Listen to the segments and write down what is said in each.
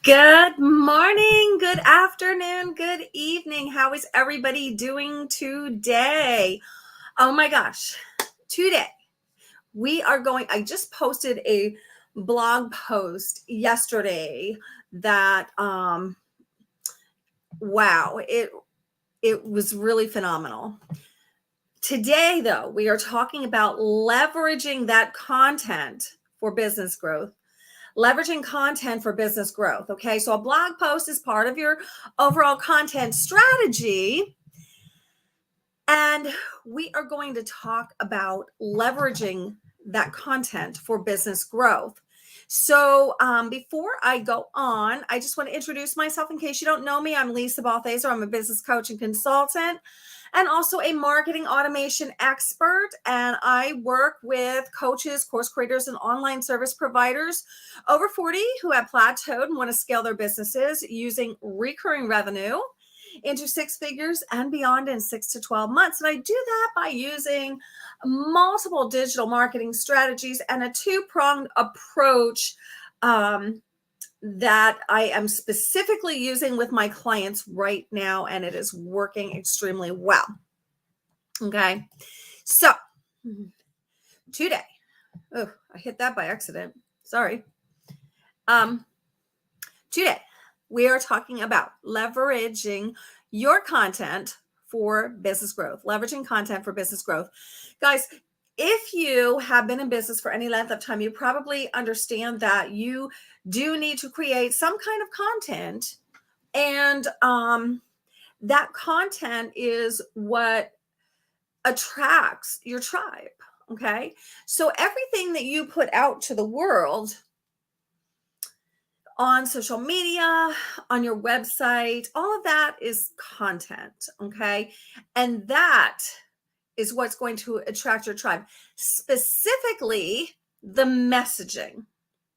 Good morning, good afternoon, good evening. How is everybody doing today? Oh my gosh, today I just posted a blog post yesterday that, wow, it was really phenomenal. Today, though, we are talking about leveraging that content for business growth. Leveraging content for business growth. Okay, so a blog post is part of your overall content strategy. And we are going to talk about leveraging that content for business growth. So before I go on, I just want to introduce myself in case you don't know me. I'm Lisa Balthaser. I'm a business coach and consultant and also a marketing automation expert. And I work with coaches, course creators, and online service providers over 40 who have plateaued and want to scale their businesses using recurring revenue into six figures and beyond in 6 to 12 months. And I do that by using multiple digital marketing strategies and a two-pronged approach that I am specifically using with my clients right now, and it is working extremely well. Okay, so today, I hit that by accident. Sorry. Today, we are talking about leveraging your content for business growth. Leveraging content for business growth. Guys, if you have been in business for any length of time, you probably understand that you do need to create some kind of content. And that content is what attracts your tribe. Okay. So everything that you put out to the world on social media, on your website, all of that is content, okay? And that is what's going to attract your tribe, specifically the messaging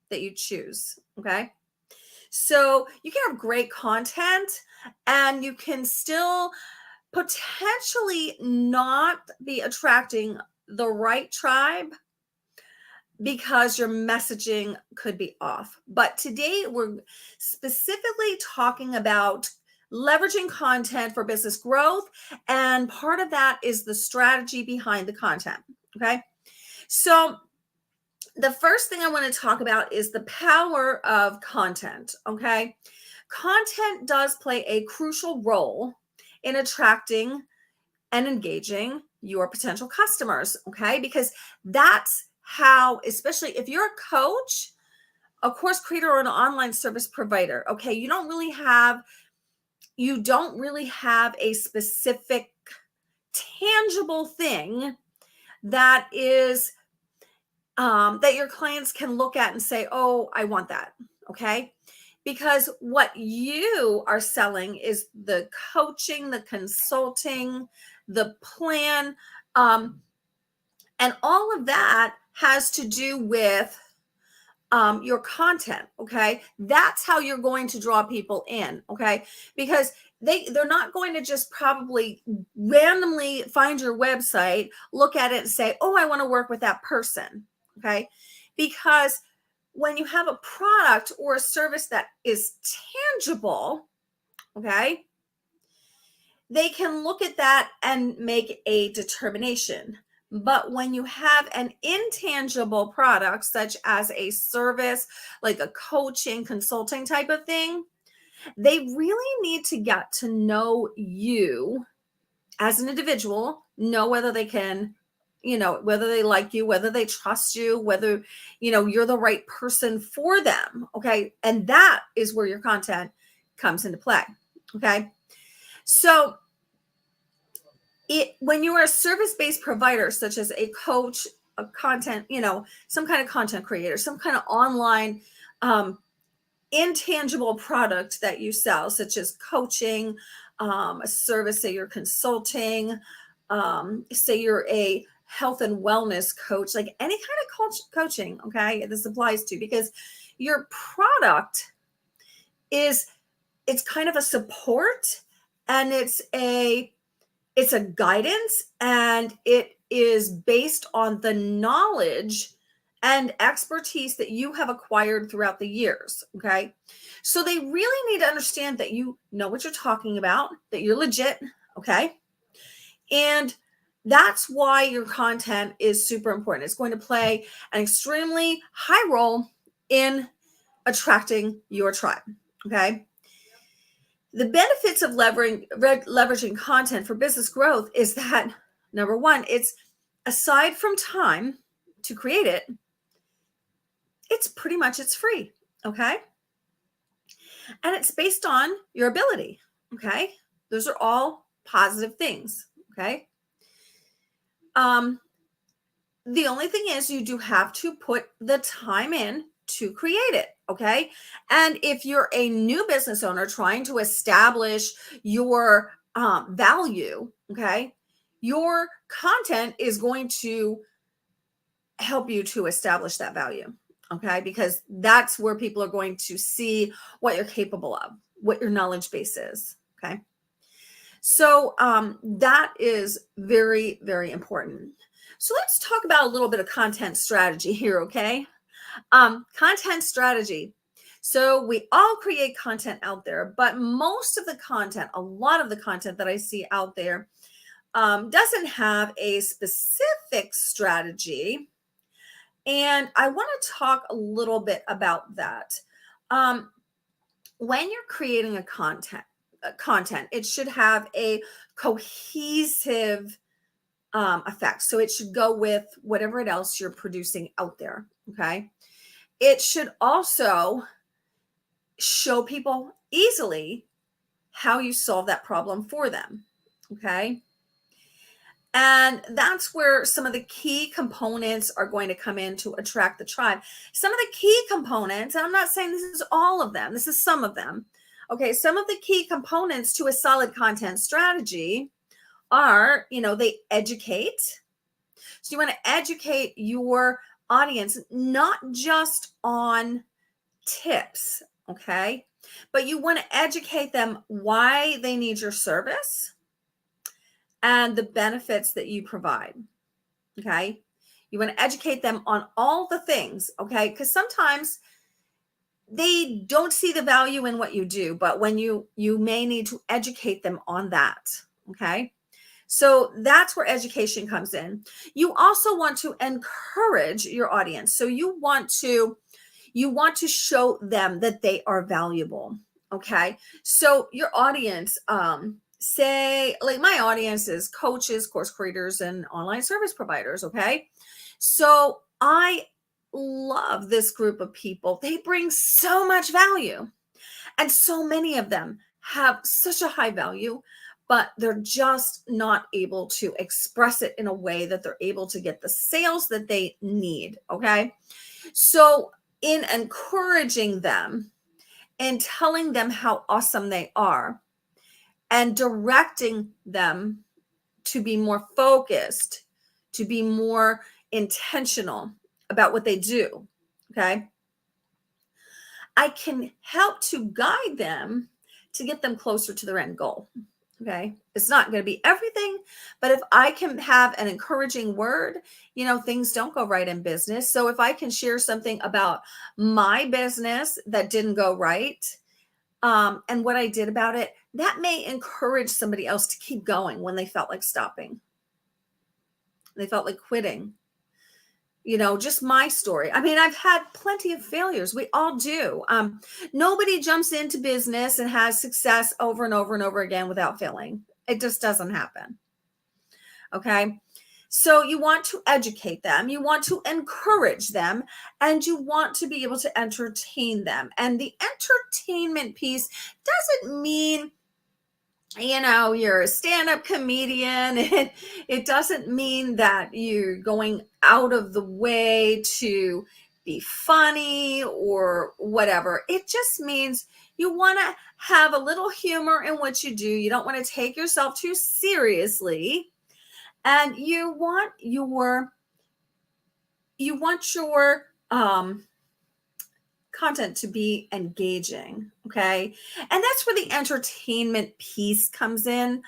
that you choose, okay? So you can have great content and you can still potentially not be attracting the right tribe because your messaging could be off. But today we're specifically talking about leveraging content for business growth. And part of that is the strategy behind the content. Okay. So the first thing I want to talk about is the power of content. Okay. Content does play a crucial role in attracting and engaging your potential customers. Okay. Because that's how, especially if you're a coach, a course creator, or an online service provider, okay, you don't really have a specific tangible thing that is that your clients can look at and say, oh, I want that. Okay. Because what you are selling is the coaching, the consulting, the plan, and all of that has to do with your content. Okay. That's how you're going to draw people in. Okay. Because they're not going to just probably randomly find your website, look at it and say, oh, I want to work with that person. Okay. Because when you have a product or a service that is tangible, okay, they can look at that and make a determination. But when you have an intangible product, such as a service, like a coaching, consulting type of thing, they really need to get to know you as an individual, know whether they can, whether they like you, whether they trust you, whether, you're the right person for them. Okay. And that is where your content comes into play. Okay. So when you are a service-based provider, such as a coach, a content, some kind of content creator, some kind of online intangible product that you sell, such as coaching, a service, say you're consulting, say you're a health and wellness coach, like any kind of coaching, okay, this applies to, because your product it's kind of a support, and it's a guidance, and it is based on the knowledge and expertise that you have acquired throughout the years. Okay. So they really need to understand that you know what you're talking about, that you're legit. Okay. And that's why your content is super important. It's going to play an extremely high role in attracting your tribe. Okay. The benefits of leveraging content for business growth is that number one, it's aside from time to create it, it's free. Okay. And it's based on your ability. Okay. Those are all positive things. Okay. The only thing is you do have to put the time in to create it. Okay. And if you're a new business owner trying to establish your value, okay, your content is going to help you to establish that value. Okay. Because that's where people are going to see what you're capable of, what your knowledge base is. Okay. So that is very, very important. So let's talk about a little bit of content strategy here, okay? Content strategy. So we all create content out there, but most of the content, a lot of the content that I see out there doesn't have a specific strategy. And I want to talk a little bit about that. When you're creating a content, it should have a cohesive effect. So it should go with whatever else you're producing out there. Okay. It should also show people easily how you solve that problem for them. Okay. And that's where some of the key components are going to come in to attract the tribe. Some of the key components, and I'm not saying this is all of them, this is some of them. Okay. Some of the key components to a solid content strategy are, they educate. So you want to educate your audience, not just on tips, okay? But you want to educate them why they need your service and the benefits that you provide, okay? You want to educate them on all the things, okay? Because sometimes they don't see the value in what you do, but when you may need to educate them on that, okay? So that's where education comes in. You also want to encourage your audience. So you want to show them that they are valuable. Okay. So your audience, say like my audience is coaches, course creators, and online service providers. Okay. So I love this group of people. They bring so much value. And so many of them have such a high value, but they're just not able to express it in a way that they're able to get the sales that they need. Okay. So in encouraging them and telling them how awesome they are and directing them to be more focused, to be more intentional about what they do. Okay. I can help to guide them to get them closer to their end goal. Okay. It's not going to be everything, but if I can have an encouraging word, things don't go right in business. So if I can share something about my business that didn't go right, and what I did about it, that may encourage somebody else to keep going when they felt like stopping. They felt like quitting. Just my story. I mean, I've had plenty of failures. We all do. Nobody jumps into business and has success over and over and over again without failing. It just doesn't happen. Okay. So you want to educate them, you want to encourage them, and you want to be able to entertain them. And the entertainment piece doesn't mean you're a stand-up comedian. It doesn't mean that you're going out of the way to be funny or whatever. It just means you want to have a little humor in what you do. You don't want to take yourself too seriously. And you want your content to be engaging. Okay. And that's where the entertainment piece comes in.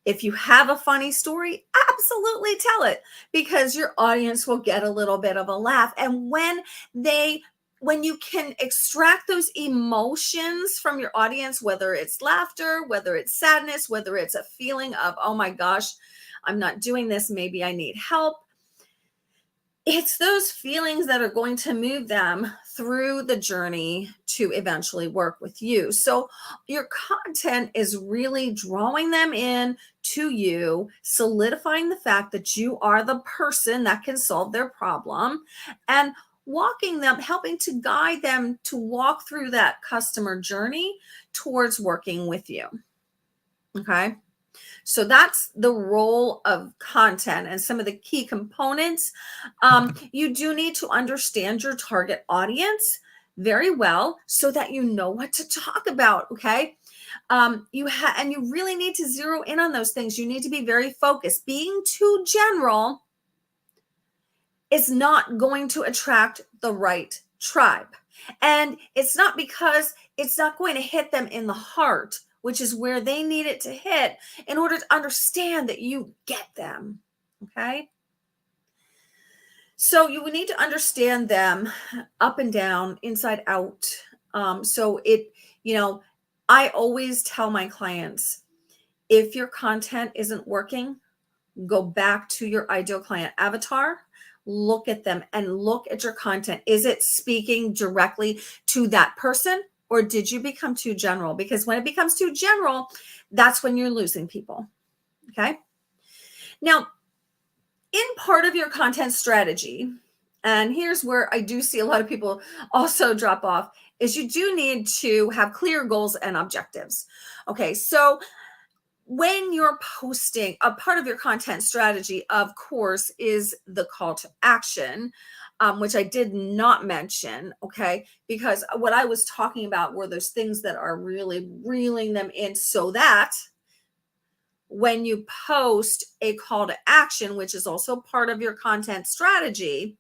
If you have a funny story, absolutely tell it, because your audience will get a little bit of a laugh. And when you can extract those emotions from your audience, whether it's laughter, whether it's sadness, whether it's a feeling of, oh my gosh, I'm not doing this, maybe I need help, it's those feelings that are going to move them through the journey to eventually work with you. So your content is really drawing them in to you, solidifying the fact that you are the person that can solve their problem, and walking them, helping to guide them to walk through that customer journey towards working with you. Okay. So that's the role of content and some of the key components. You do need to understand your target audience very well so that you know what to talk about. Okay. And you really need to zero in on those things. You need to be very focused. Being too general is not going to attract the right tribe. And it's not because it's not going to hit them in the heart, which is where they need it to hit in order to understand that you get them. Okay. So you would need to understand them up and down, inside out. So I always tell my clients, if your content isn't working, go back to your ideal client avatar, look at them and look at your content. Is it speaking directly to that person, or did you become too general? Because when it becomes too general, that's when you're losing people. Okay. Now, in part of your content strategy, and here's where I do see a lot of people also drop off, is you do need to have clear goals and objectives. Okay. So when you're posting, a part of your content strategy, of course, is the call to action, which I did not mention, okay? Because what I was talking about were those things that are really reeling them in, so that when you post a call to action, which is also part of your content strategy,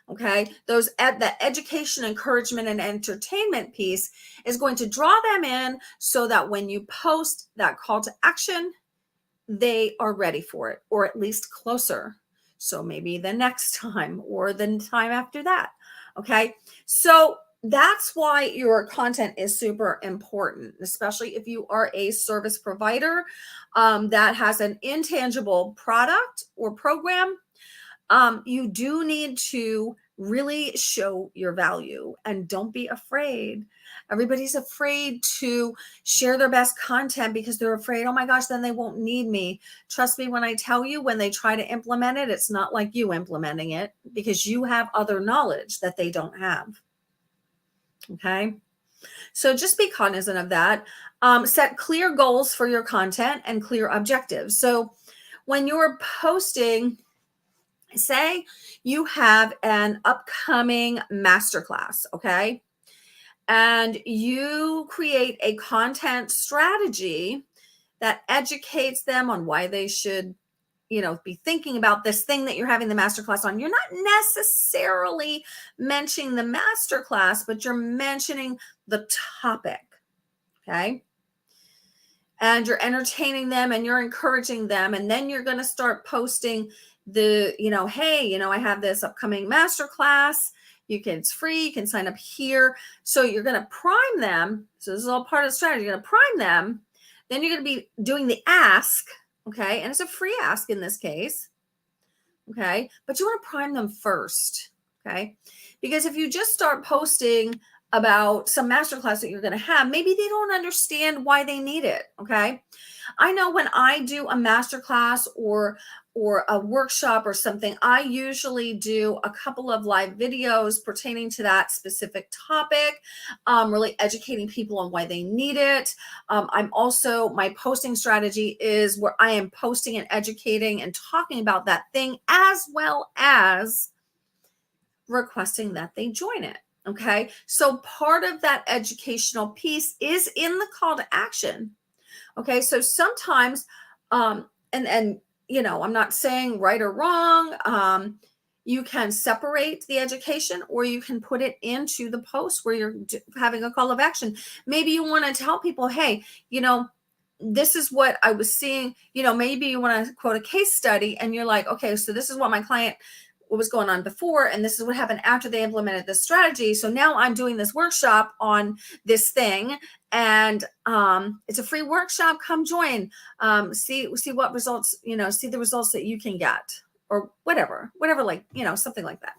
okay, that education, encouragement, and entertainment piece is going to draw them in so that when you post that call to action, they are ready for it, or at least closer. So maybe the next time or the time after that. Okay. So that's why your content is super important, especially if you are a service provider that has an intangible product or program. You do need to really show your value, and don't be afraid. Everybody's afraid to share their best content because they're afraid, oh my gosh, then they won't need me. Trust me when I tell you, when they try to implement it, it's not like you implementing it, because you have other knowledge that they don't have. Okay. So just be cognizant of that. Set clear goals for your content and clear objectives. So when you're posting, say you have an upcoming masterclass, okay? And you create a content strategy that educates them on why they should, be thinking about this thing that you're having the masterclass on. You're not necessarily mentioning the masterclass, but you're mentioning the topic, okay? And you're entertaining them and you're encouraging them. And then you're going to start posting hey, I have this upcoming masterclass. It's free. You can sign up here. So you're going to prime them. So this is all part of the strategy. You're going to prime them. Then you're going to be doing the ask. Okay. And it's a free ask in this case. Okay. But you want to prime them first. Okay. Because if you just start posting about some masterclass that you're going to have, maybe they don't understand why they need it. Okay. I know when I do a masterclass or a workshop or something, I usually do a couple of live videos pertaining to that specific topic, really educating people on why they need it. My posting strategy is where I am posting and educating and talking about that thing, as well as requesting that they join it. Okay. So part of that educational piece is in the call to action. Okay. So sometimes, I'm not saying right or wrong. You can separate the education, or you can put it into the post where you're having a call of action. Maybe you want to tell people, hey, this is what I was seeing. Maybe you want to quote a case study and you're like, okay, so this is what my client, what was going on before, and this is what happened after they implemented this strategy. So now I'm doing this workshop on this thing, and it's a free workshop. Come join. See what results, see the results that you can get, or whatever, like, something like that.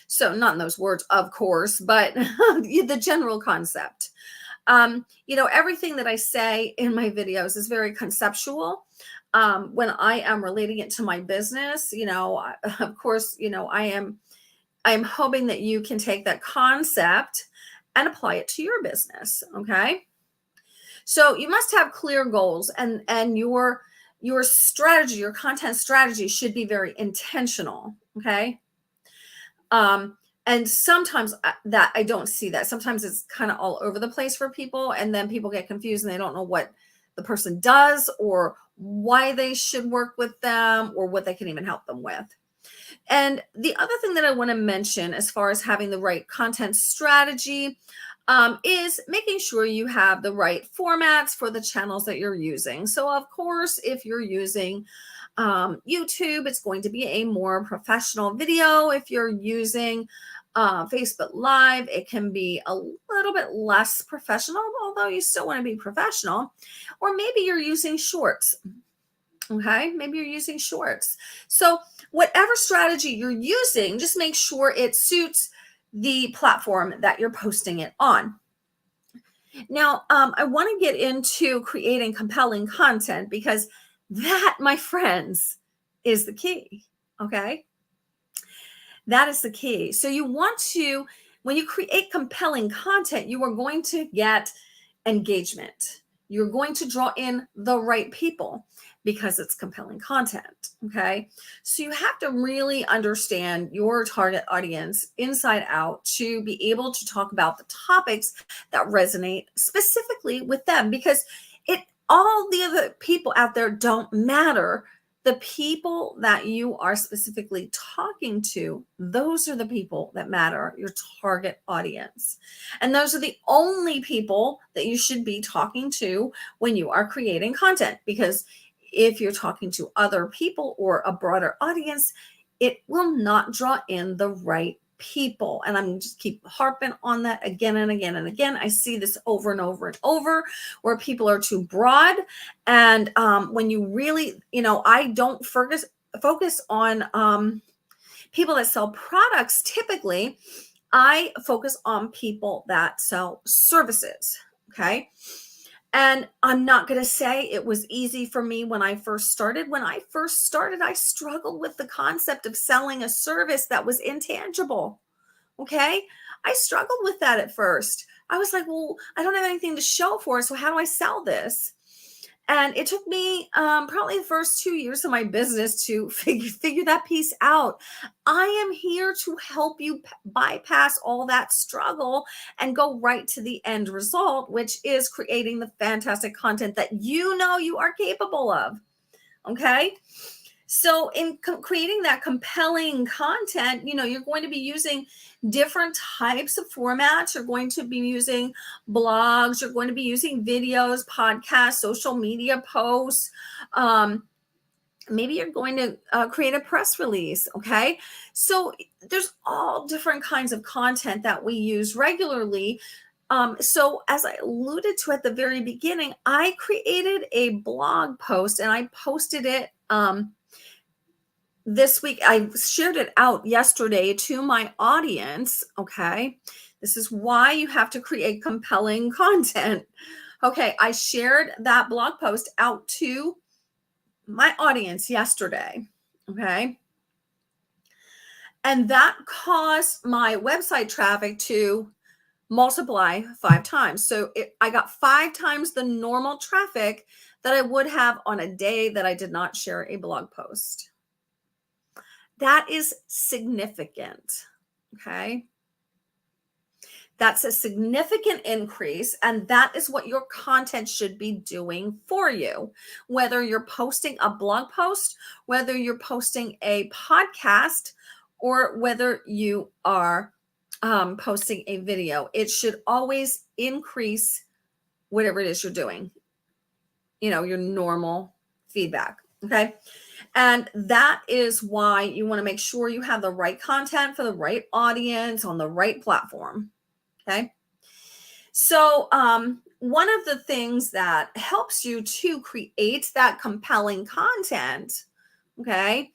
So not in those words, of course, but the general concept. Everything that I say in my videos is very conceptual. When I am relating it to my business, of course, I'm hoping that you can take that concept and apply it to your business. Okay. So you must have clear goals, and your strategy, your content strategy should be very intentional. Okay. And sometimes that I don't see that. Sometimes it's kind of all over the place for people, and then people get confused and they don't know what the person does or why they should work with them or what they can even help them with. And the other thing that I want to mention as far as having the right content strategy is making sure you have the right formats for the channels that you're using. So of course, if you're using YouTube, it's going to be a more professional video. If you're using Facebook Live, it can be a little bit less professional, although you still want to be professional. Or maybe you're using shorts. Okay, maybe you're using shorts. So whatever strategy you're using, just make sure it suits the platform that you're posting it on. Now, I want to get into creating compelling content, because that, my friends, is the key. Okay. That is the key. So you want to, when you create compelling content, you are going to get engagement. You're going to draw in the right people because it's compelling content. Okay. So you have to really understand your target audience inside out to be able to talk about the topics that resonate specifically with them, because all the other people out there don't matter. The people that you are specifically talking to, those are the people that matter, your target audience. And those are the only people that you should be talking to when you are creating content, because if you're talking to other people or a broader audience, it will not draw in the right people. And I'm just keep harping on that again and again and again. I see this over and over and over, where people are too broad. And when you really, I don't focus on people that sell products. Typically, I focus on people that sell services. Okay. And I'm not going to say it was easy for me when I first started. When I first started, I struggled with the concept of selling a service that was intangible. Okay. I struggled with that at first. I was like, well, I don't have anything to show for it. So how do I sell this? And it took me probably the first 2 years of my business to figure that piece out. I am here to help you bypass all that struggle and go right to the end result, which is creating the fantastic content that you are capable of. Okay. So in creating that compelling content, you're going to be using different types of formats. You're going to be using blogs. You're going to be using videos, podcasts, social media posts. Maybe you're going to create a press release. Okay. So there's all different kinds of content that we use regularly. So as I alluded to at the very beginning, I created a blog post and I posted it this week. I shared it out yesterday to my audience. Okay. This is why you have to create compelling content. Okay. I shared that blog post out to my audience yesterday. Okay. And that caused my website traffic to multiply 5 times. So I got 5 times the normal traffic that I would have on a day that I did not share a blog post. That is significant. Okay. That's a significant increase. And that is what your content should be doing for you. Whether you're posting a blog post, whether you're posting a podcast, or whether you are posting a video, it should always increase whatever it is you're doing. your normal feedback. Okay. And that is why you want to make sure you have the right content for the right audience on the right platform. Okay. So, one of the things that helps you to create that compelling content, okay,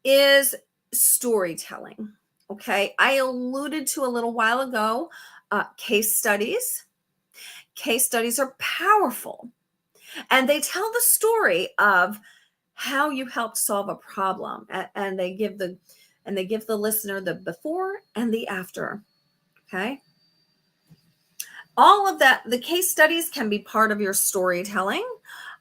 is storytelling. Okay. I alluded to a little while ago case studies. Case studies are powerful, and they tell the story of how you helped solve a problem, and they give the listener the before and the after. Okay. All of that, the case studies can be part of your storytelling.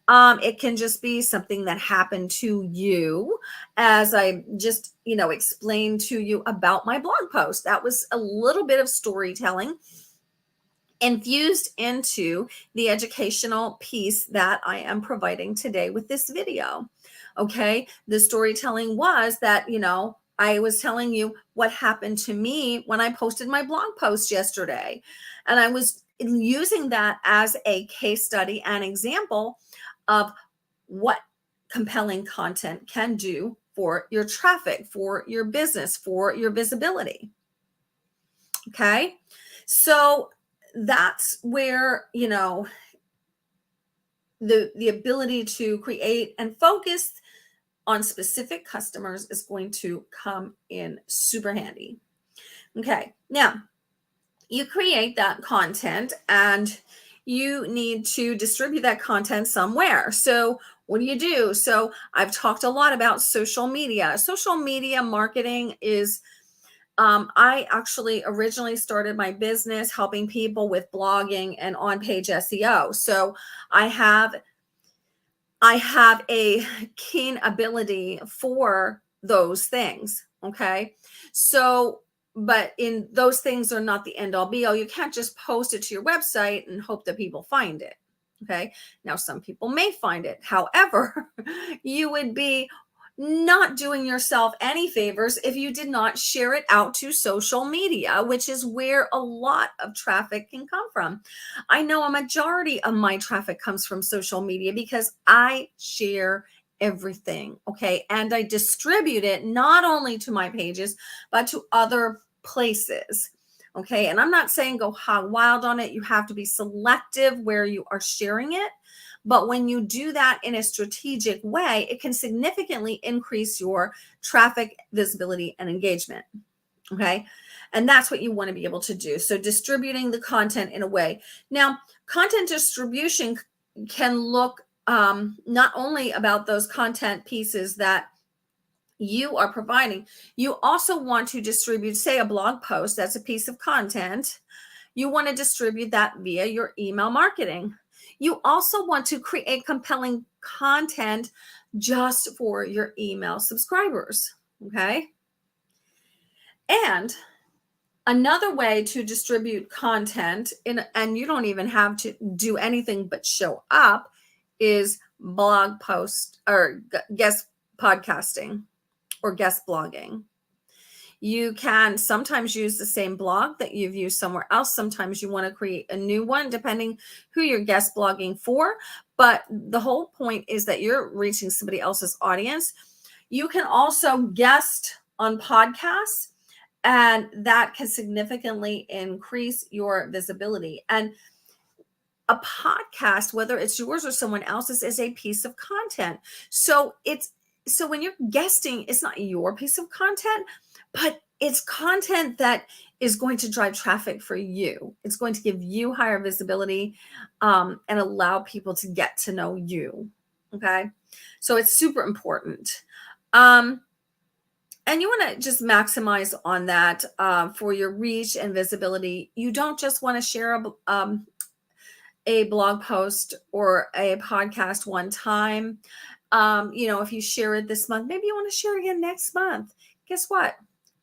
It can just be something that happened to you, as I just, explained to you about my blog post. That was a little bit of storytelling infused into the educational piece that I am providing today with this video. Okay. The storytelling was that, I was telling you what happened to me when I posted my blog post yesterday. And I was using that as a case study and example of what compelling content can do for your traffic, for your business, for your visibility. Okay. So that's where, the ability to create and focus on specific customers is going to come in super handy. Okay. Now, you create that content and you need to distribute that content somewhere. So what do you do? So I've talked a lot about social media. Social media marketing is I actually originally started my business helping people with blogging and on-page SEO. So I have a keen ability for those things. Okay. So, but in those things are not the end all be all. You can't just post it to your website and hope that people find it. Okay. Now, some people may find it. However, you would be not doing yourself any favors if you did not share it out to social media, which is where a lot of traffic can come from. I know a majority of my traffic comes from social media because I share everything. Okay. And I distribute it not only to my pages, but to other places. Okay. And I'm not saying go hog wild on it. You have to be selective where you are sharing it. But when you do that in a strategic way, it can significantly increase your traffic, visibility, and engagement. Okay. And that's what you want to be able to do. So distributing the content in a way. Now, content distribution can look not only about those content pieces that you are providing, you also want to distribute, say, a blog post that's a piece of content. You want to distribute that via your email marketing. You also want to create compelling content just for your email subscribers. Okay. And another way to distribute content and you don't even have to do anything but show up is blog post or guest podcasting or guest blogging. You can sometimes use the same blog that you've used somewhere else. Sometimes you want to create a new one, depending who you're guest blogging for. But the whole point is that you're reaching somebody else's audience. You can also guest on podcasts, and that can significantly increase your visibility. And a podcast, whether it's yours or someone else's, is a piece of content. So when you're guesting, it's not your piece of content, but it's content that is going to drive traffic for you. It's going to give you higher visibility and allow people to get to know you. Okay. So it's super important. And you want to just maximize on that for your reach and visibility. You don't just want to share a blog post or a podcast one time. If you share it this month, maybe you want to share it again next month. Guess what?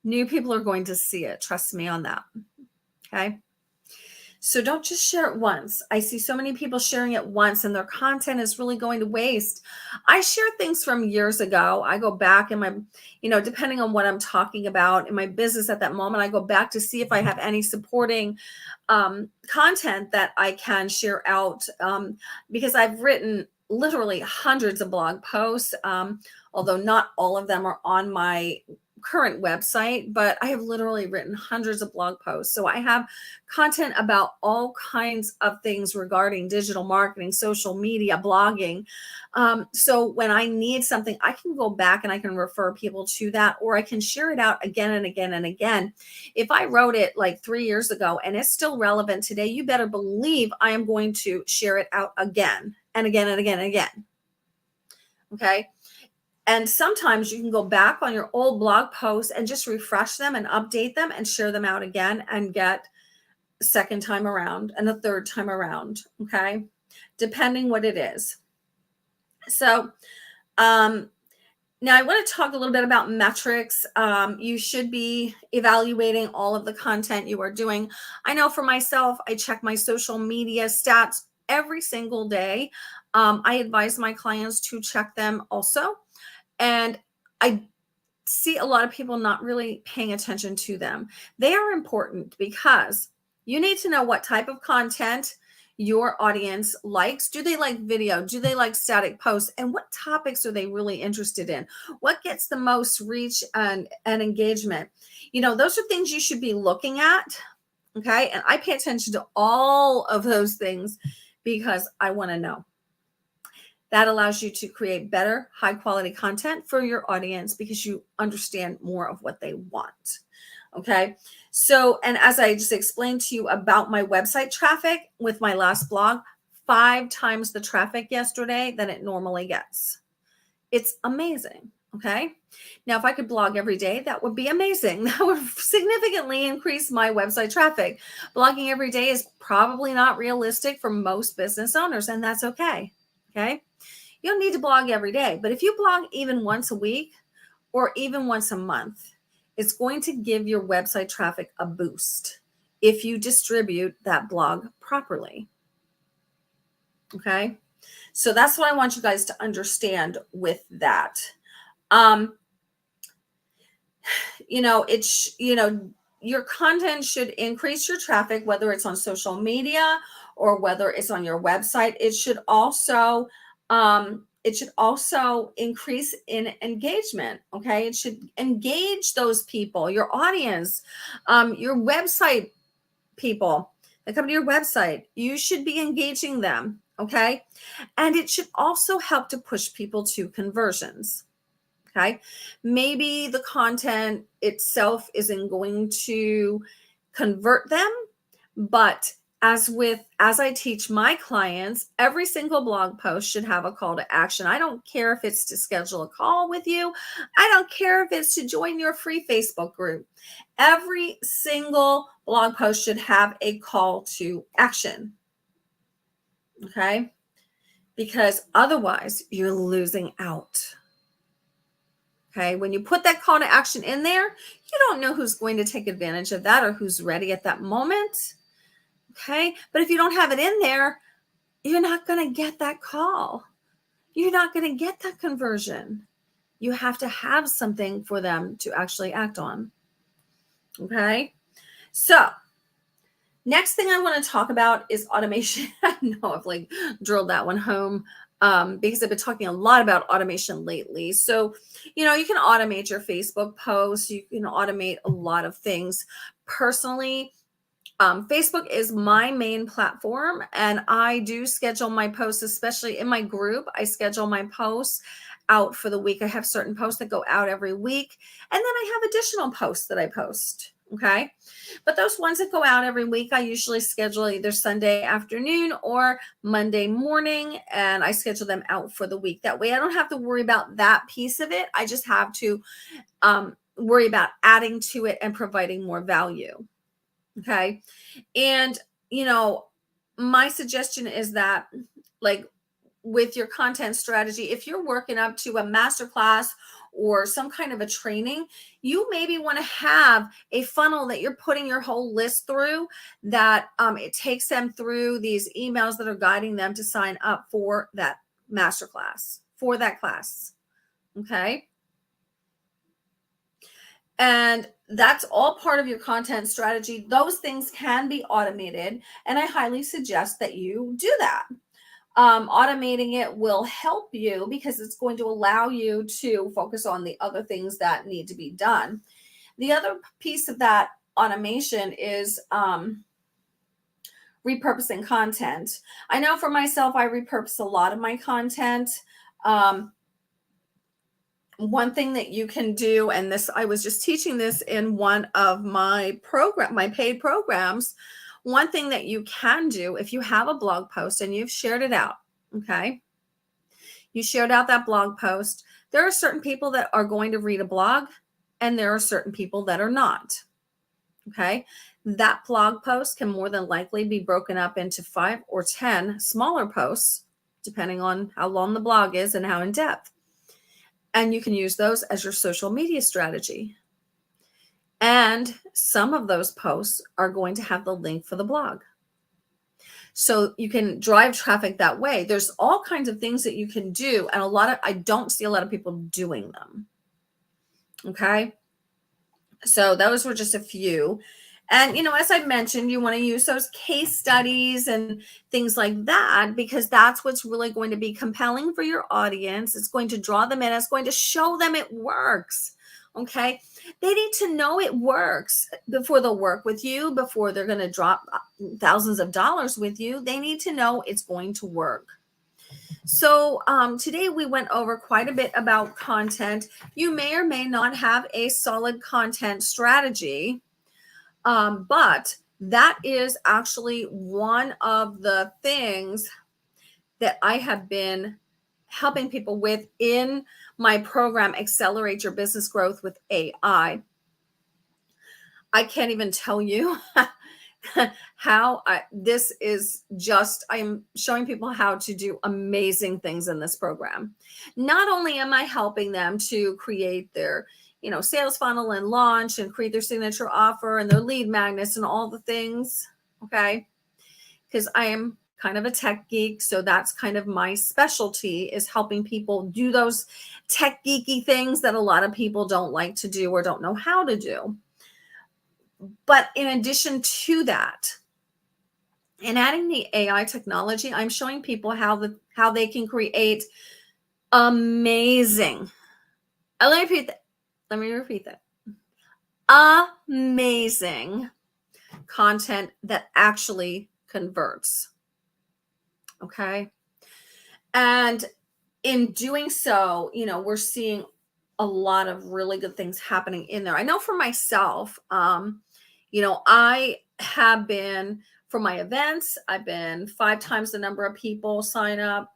New people are going to see it. Trust me on that. Okay. So don't just share it once. I see so many people sharing it once and their content is really going to waste. I share things from years ago. I go back in my, depending on what I'm talking about in my business at that moment, I go back to see if I have any supporting content that I can share out because I've written literally hundreds of blog posts, although not all of them are on my current website, but I have literally written hundreds of blog posts. So I have content about all kinds of things regarding digital marketing, social media, blogging. So when I need something, I can go back and I can refer people to that, or I can share it out again and again and again. If I wrote it like 3 years ago and it's still relevant today, you better believe I am going to share it out again and again and again and again. Okay. And sometimes you can go back on your old blog posts and just refresh them and update them and share them out again and get a second time around and a third time around. Okay. Depending what it is. So, now I want to talk a little bit about metrics. You should be evaluating all of the content you are doing. I know for myself, I check my social media stats every single day. I advise my clients to check them also. And I see a lot of people not really paying attention to them. They are important because you need to know what type of content your audience likes. Do they like video? Do they like static posts? And what topics are they really interested in? What gets the most reach and engagement? Those are things you should be looking at. Okay. And I pay attention to all of those things because I want to know. That allows you to create better, high quality content for your audience because you understand more of what they want. Okay. So, and as I just explained to you about my website traffic with my last blog, 5 times the traffic yesterday than it normally gets. It's amazing. Okay. Now, if I could blog every day, that would be amazing. That would significantly increase my website traffic. Blogging every day is probably not realistic for most business owners, and that's okay. Okay. You don't need to blog every day, but if you blog even once a week or even once a month, it's going to give your website traffic a boost if you distribute that blog properly. Okay. So that's what I want you guys to understand with that. Your content should increase your traffic, whether it's on social media or whether it's on your website. It should also increase in engagement. Okay. It should engage those people, your audience, your website people that come to your website. You should be engaging them. Okay. And it should also help to push people to conversions. Okay. Maybe the content itself isn't going to convert them, but as I teach my clients, every single blog post should have a call to action. I don't care if it's to schedule a call with you. I don't care if it's to join your free Facebook group. Every single blog post should have a call to action. Okay? Because otherwise you're losing out. Okay, when you put that call to action in there, you don't know who's going to take advantage of that or who's ready at that moment. Okay, but if you don't have it in there, you're not going to get that call. You're not going to get that conversion. You have to have something for them to actually act on. Okay, so next thing I want to talk about is automation. I know I've drilled that one home. Because I've been talking a lot about automation lately. So, you can automate your Facebook posts. You can automate a lot of things. Personally, Facebook is my main platform, and I do schedule my posts, especially in my group. I schedule my posts out for the week. I have certain posts that go out every week, and then I have additional posts that I post. Okay. But those ones that go out every week, I usually schedule either Sunday afternoon or Monday morning, and I schedule them out for the week. That way I don't have to worry about that piece of it. I just have to worry about adding to it and providing more value. Okay. And, my suggestion is that with your content strategy, if you're working up to a masterclass or some kind of a training, you maybe want to have a funnel that you're putting your whole list through, that it takes them through these emails that are guiding them to sign up for that masterclass, for that class. Okay. And that's all part of your content strategy. Those things can be automated, and I highly suggest that you do that. Automating it will help you because it's going to allow you to focus on the other things that need to be done. The other piece of that automation is repurposing content. I know for myself, I repurpose a lot of my content. One thing that you can do, and this, I was just teaching this in one of my paid programs. One thing that you can do if you have a blog post and you've shared it out, okay? You shared out that blog post. There are certain people that are going to read a blog and there are certain people that are not, okay? That blog post can more than likely be broken up into 5 or 10 smaller posts, depending on how long the blog is and how in depth. And you can use those as your social media strategy. And some of those posts are going to have the link for the blog. So you can drive traffic that way. There's all kinds of things that you can do. And I don't see a lot of people doing them. Okay. So those were just a few. And, as I mentioned, you want to use those case studies and things like that, because that's what's really going to be compelling for your audience. It's going to draw them in. It's going to show them it works. Okay. They need to know it works before they'll work with you, before they're going to drop thousands of dollars with you. They need to know it's going to work. So today we went over quite a bit about content. You may or may not have a solid content strategy. But that is actually one of the things that I have been helping people with in my program, Accelerate Your Business Growth with AI. I can't even tell you how I'm showing people how to do amazing things in this program. Not only am I helping them to create their sales funnel and launch and create their signature offer and their lead magnets and all the things, okay? Because I am kind of a tech geek, so that's kind of my specialty, is helping people do those tech geeky things that a lot of people don't like to do or don't know how to do. But in addition to that, in adding the AI technology, I'm showing people how they can create amazing. Let me repeat that. Amazing content that actually converts. Okay. And in doing so, we're seeing a lot of really good things happening in there. I know for myself, I have been, for my events, I've been 5 times the number of people sign up.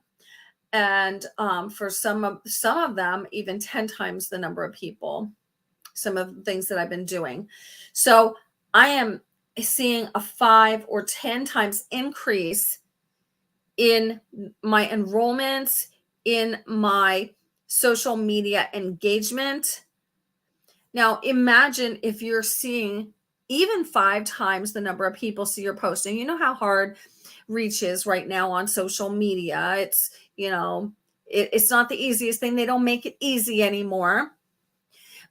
And for some of them, even 10 times the number of people, some of the things that I've been doing. So I am seeing a 5 or 10 times increase in my enrollments, in my social media engagement. Now, imagine if you're seeing even 5 times the number of people see your posting. You know how hard reach is right now on social media. It's, it's not the easiest thing. They don't make it easy anymore.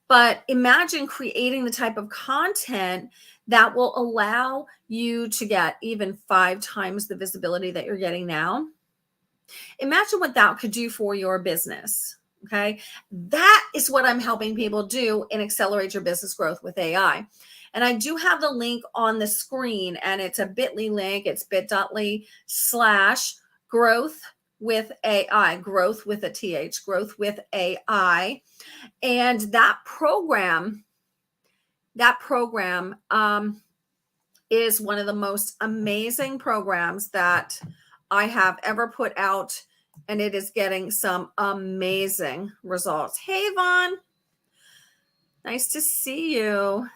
But imagine creating the type of content that will allow you to get even 5 times the visibility that you're getting now. Imagine what that could do for your business. Okay. That is what I'm helping people do in Accelerate Your Business Growth with AI. And I do have the link on the screen, and it's a bit.ly link. It's bit.ly/growth with AI, growth with a TH, growth with AI. And that program is one of the most amazing programs that I have ever put out, and it is getting some amazing results. Hey, Vaughn, nice to see you.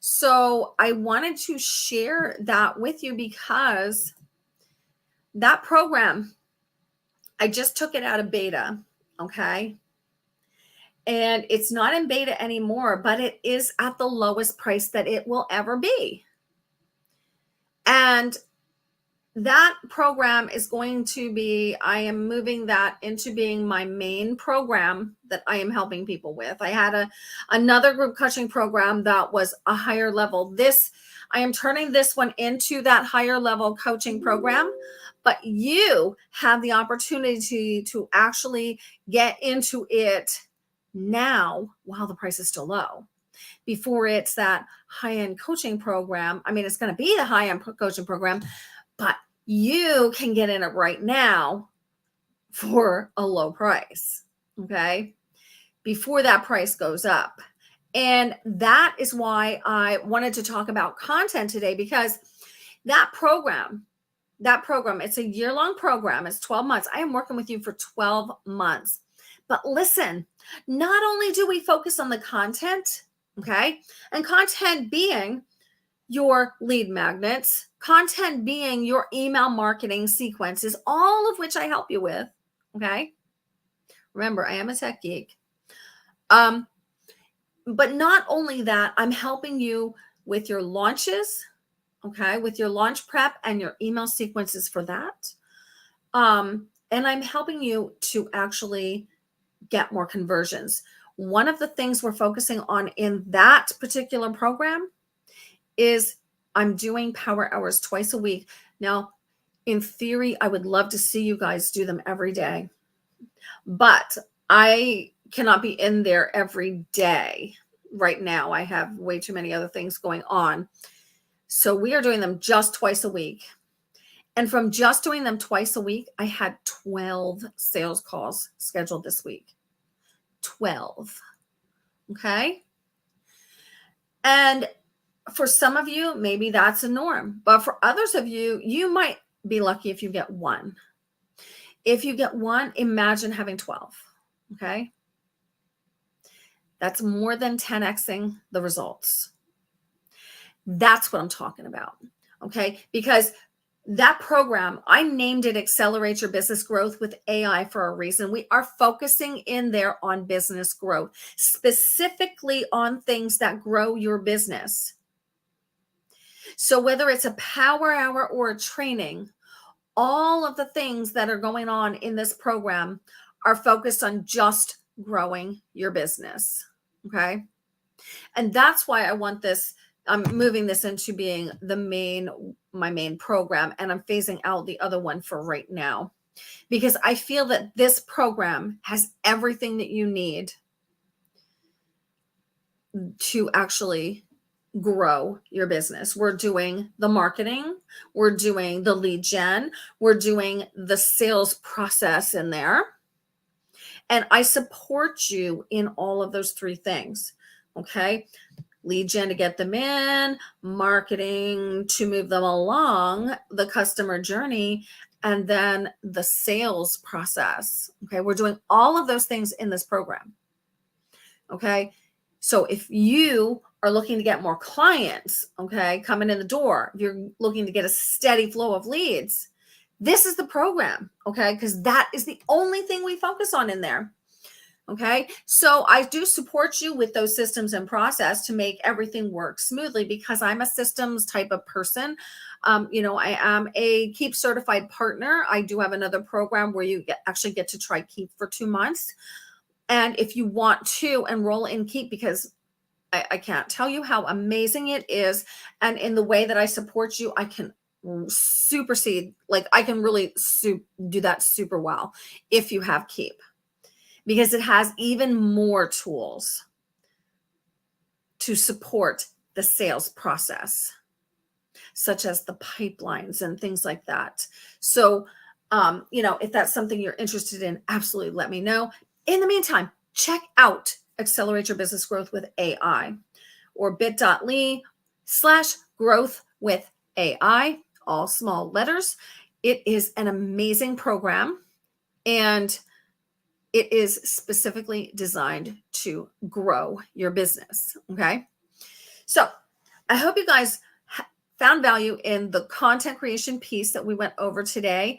So I wanted to share that with you because that program, I just took it out of beta, okay? And it's not in beta anymore, but it is at the lowest price that it will ever be. And that program is going to be, I am moving that into being my main program that I am helping people with. I had another group coaching program that was a higher level. This, I am turning this one into that higher level coaching program, but you have the opportunity to actually get into it now while the price is still low, before it's that high-end coaching program. I mean, it's going to be the high-end coaching program, but you can get in it right now for a low price, okay, before that price goes up. And that is why I wanted to talk about content today, because that program, it's a year-long program. It's 12 months. I am working with you for 12 months. But listen, not only do we focus on the content, okay, and content being your lead magnets, content being your email marketing sequences, all of which I help you with, okay? Remember, I am a tech geek. But not only that, I'm helping you with your launches, okay, with your launch prep and your email sequences for that. And I'm helping you to actually get more conversions. One of the things we're focusing on in that particular program is I'm doing power hours twice a week. Now, in theory, I would love to see you guys do them every day, but I cannot be in there every day. Right now, I have way too many other things going on. So we are doing them just twice a week. And from just doing them twice a week, I had 12 sales calls scheduled this week. 12. Okay. And for some of you, maybe that's a norm. But for others of you, you might be lucky if you get one. If you get one, imagine having 12. Okay. That's more than 10xing the results. That's what I'm talking about. Okay. Because that program, I named it Accelerate Your Business Growth with AI for a reason. We are focusing in there on business growth, specifically on things that grow your business. So whether it's a power hour or a training, all of the things that are going on in this program are focused on just growing your business. Okay. And that's why I want this. I'm moving this into being my main program, and I'm phasing out the other one for right now, because I feel that this program has everything that you need to actually grow your business. We're doing the marketing, we're doing the lead gen, we're doing the sales process in there. And I support you in all of those three things. Okay. Lead gen to get them in, marketing to move them along the customer journey, and then the sales process. Okay. We're doing all of those things in this program. Okay. So if you are looking to get more clients, okay, coming in the door, if you're looking to get a steady flow of leads, this is the program. Okay. Because that is the only thing we focus on in there. Okay. So I do support you with those systems and process to make everything work smoothly, because I'm a systems type of person. I am a Keep certified partner. I do have another program where you actually get to try Keep for 2 months. And if you want to enroll in Keep, because I can't tell you how amazing it is. And in the way that I support you, I can supersede, like I can really do that super well if you have Keep, because it has even more tools to support the sales process, such as the pipelines and things like that. So, if that's something you're interested in, absolutely let me know. In the meantime, check out Accelerate Your Business Growth with AI, or bit.ly/growth with AI, all small letters. It is an amazing program, and it is specifically designed to grow your business. Okay. So I hope you guys found value in the content creation piece that we went over today.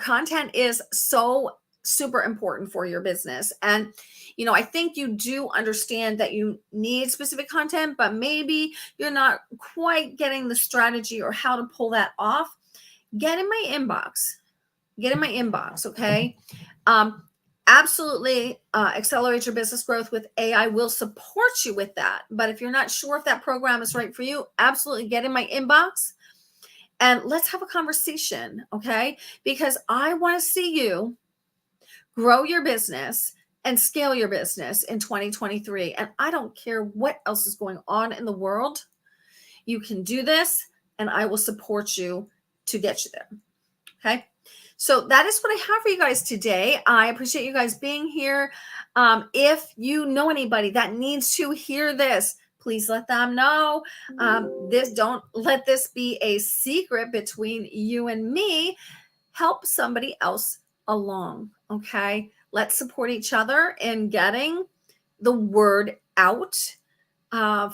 Content is so super important for your business. And, I think you do understand that you need specific content, but maybe you're not quite getting the strategy or how to pull that off. Get in my inbox. Okay. absolutely accelerate your business growth with AI will support you with that. But if you're not sure if that program is right for you, absolutely get in my inbox and let's have a conversation, okay? Because I want to see you grow your business and scale your business in 2023. And I don't care what else is going on in the world. You can do this, and I will support you to get you there. Okay. So that is what I have for you guys today. I appreciate you guys being here. If you know anybody that needs to hear this, please let them know. Don't let this be a secret between you and me. Help somebody else along. Okay. Let's support each other in getting the word out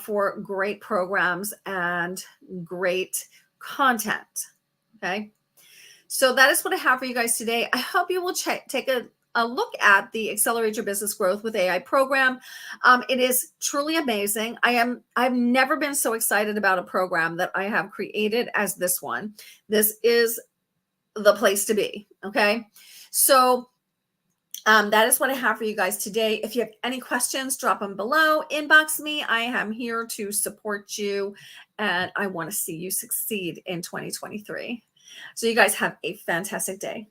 for great programs and great content. Okay. So that is what I have for you guys today. I hope you will take a look at the Accelerate Your Business Growth with AI program. It is truly amazing. I've never been so excited about a program that I have created as this one. This is the place to be. Okay. So that is what I have for you guys today. If you have any questions, drop them below. Inbox me. I am here to support you, and I want to see you succeed in 2023. So you guys have a fantastic day.